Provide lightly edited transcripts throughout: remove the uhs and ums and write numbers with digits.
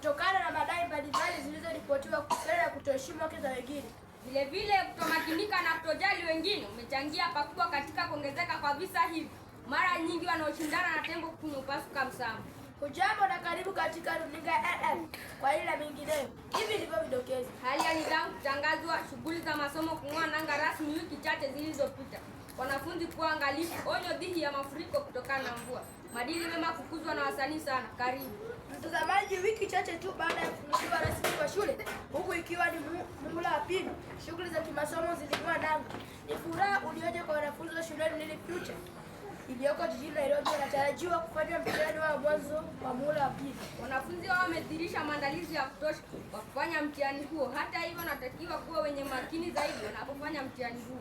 kutokana na madai mbalimbali zilizoripotiwa kuhusiana na kutoheshimu haki za wengine. Vilevile kutomakinika na kutojali wengine umechangia pakubwa katika kuongezeka kwa visa hivi, mara nyingi wanaoshindana na tembo kupasuka msamo. Hujambo na karibu katika runinga LF kwa hili na mengineyo. Hivi ndivyo vidokezo. Hali ya nidhamu kutangazwa, shughuli za masomo kung'oa nanga rasmi wiki chache zilizopita. Wanafunzi kuwa angalifu, onyo dhidi ya mafuriko kutokana na mvua. Maadili mema kukuzwa na wasanii sana. Karibu mtazamaji, wiki chache tu baada ya kufunguliwa rasmi kwa shule, huku ikiwa ni muhula wa pili, shughuli za kimasomo ziling'oa nanga. Ni furaha ulioje kwa wanafunzi wa shuleni Lily Future iliyoko jijini Nairobi wanatarajiwa kufanya mtihani wa mwanzo wa muhula wa pili. Wanafunzi wao wamedhihirisha maandalizi ya kutosha kwa kufanya mtihani huo. Hata hivyo, wanatakiwa kuwa wenye makini zaidi wanapofanya mtihani huo.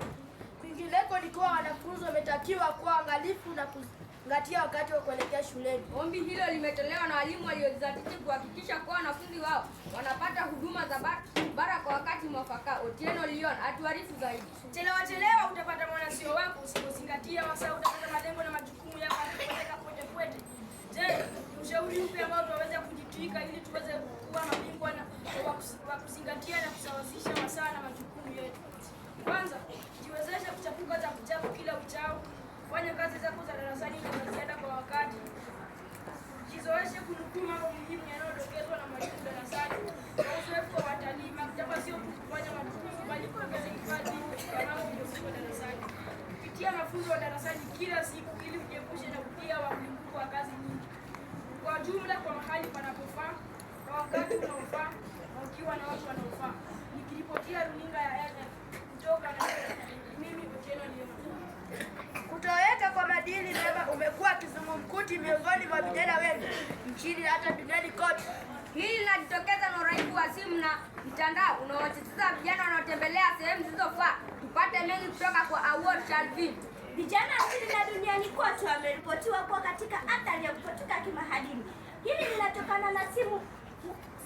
Kwingineko ni kuwa wanafunzi wametakiwa kuwa angalifu na kuzingatia wakati wa kuelekea shuleni. Ombi hilo limetolewa na walimu waliojizatiti kuhakikisha kuwa wanafunzi wao wanapata huduma za bara kwa wakati mwafaka. Otieno Leon atuarifu zaidi. Chelewa utapata mwanasio wako, usipozingatia wasaa utapata malengo na majukumu yako yakipeleka pote. Je, ushauri upi ambao tunaweza kujitwika ili tuweze kuwa mabingwa wa kuzingatia na kusawazisha wasaa na majukumu yetu? Kwanza, jiwezeshe kuchapuka za kuchapu kila uchao. Fanya kazi zako za darasani na ziada kwa wakati. Jizoeshe kunukuu mambo muhimu yanayodokezwa na mwalimu darasani. Kwa uzoefu wa watalii, maktaba sio tu kufanya majukumu bali kuongeza hifadhi ya mambo yaliyokuwa darasani. Kupitia mafunzo ya darasani kila siku ili ujiepushe na ukia wa mlipuko wa kazi nyingi. Kwa jumla, kwa mahali panapofaa, kwa wakati unaofaa, na ukiwa na watu wanaofaa. Nikiripotia runinga ya LF kutoka na mimi Otieno Leon. Kutoweka kwa maadili mema umekuwa kizungumkuti miongoni mwa vijana wengi nchini na hata duniani kote. Hili linajitokeza na uraibu wa simu na mtandao unaowachezesha vijana wanaotembelea sehemu zisizofaa. Tupate mengi kutoka kwa Award Shalvin. Vijana nchini na duniani kote wameripotiwa kuwa katika athari ya kupotoka kimaadili. Hili linatokana na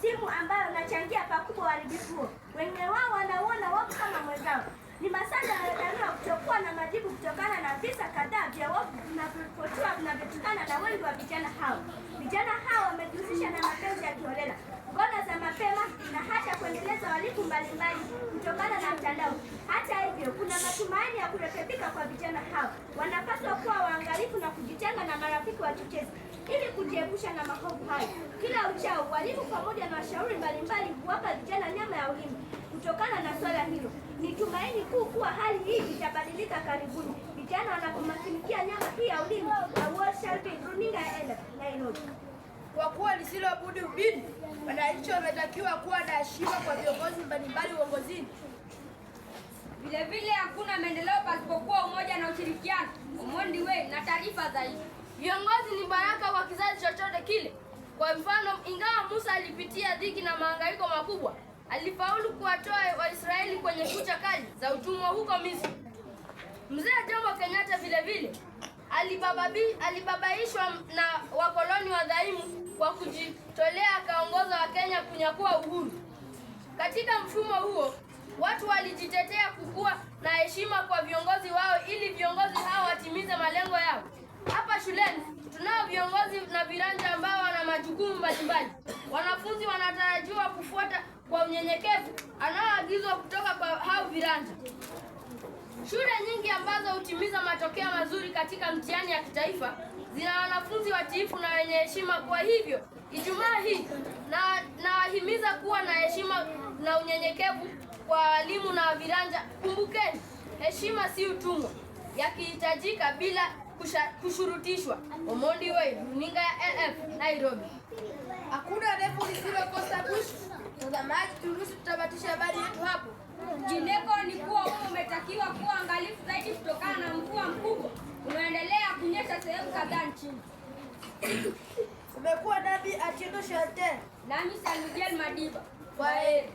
simu ambayo inachangia pakubwa uharibifu huo. Wengine wao wanauona wapo kama mwenzao. Ni masada yanayodaiwa kutokuwa na majibu kutokana na visa kadhaa vya wavu vinavyoripotiwa vinavyotokana na wengi wa vijana hao. Vijana hao wamejihusisha na mapenzi ya kiholela, ngono za mapema na hata kuendeleza uhalifu mbalimbali kutokana na mtandao. Hata hivyo, kuna matumaini ya kurekebika kwa vijana hao. Wanapaswa kuwa waangalifu na kujitenga na marafiki wachochezi ili kujiepusha na maovu hayo. Kila uchao, walimu pamoja na washauri mbalimbali huwapa vijana nyama ya ulimi kutokana na swala hilo. Ni tumaini kuu kuwa hali hii itabadilika karibuni vijana wanapomakinikia nyama hii ya ulimi. Runinga ya LF Nairobi. Kwa kuwa lisilobudi ubidi, wananchi wametakiwa kuwa na heshima kwa viongozi mbalimbali uongozini. Vilevile, hakuna maendeleo pasipokuwa umoja na ushirikiano. Omondi Way na taarifa zaidi. Viongozi ni baraka kwa kizazi chochote kile. Kwa mfano, ingawa Musa alipitia dhiki na mahangaiko makubwa, alifaulu kuwatoa Waisraeli kwenye kucha kali za utumwa huko Misri. Mzee Jomo Kenyatta vilevile alibabaishwa na wakoloni wadhaimu kwa kujitolea akaongoza Wakenya kunyakua uhuru. Katika mfumo huo, watu walijitetea kukuwa na heshima kwa viongozi wao ili viongozi hao watimize malengo yao. Hapa shuleni tunao viongozi na viranja ambao wana majukumu mbalimbali. Wanafunzi wanatarajiwa kufuata kwa unyenyekevu anaoagizwa kutoka kwa hao viranja. Shule nyingi ambazo hutimiza matokeo mazuri katika mtihani ya kitaifa zina wanafunzi watiifu na wenye heshima. Kwa hivyo, Ijumaa hii nawahimiza kuwa na heshima na unyenyekevu kwa walimu na viranja. Kumbukeni, heshima si utumwa, yakihitajika bila kushurutishwa. Omondi Way, runinga ya LF Nairobi. Hakuna refu lisilokosa mwisho. Mtazamaji, turuhusu tutabatisha habari yetu hapo. Jineko ni kuwa umetakiwa kuwa angalifu zaidi kutokana na mvua mkubwa unaendelea kunyesha sehemu kadhaa nchini. Umekuwa nami Atieno Shalten nami Samuel Madiba. Kwaheri.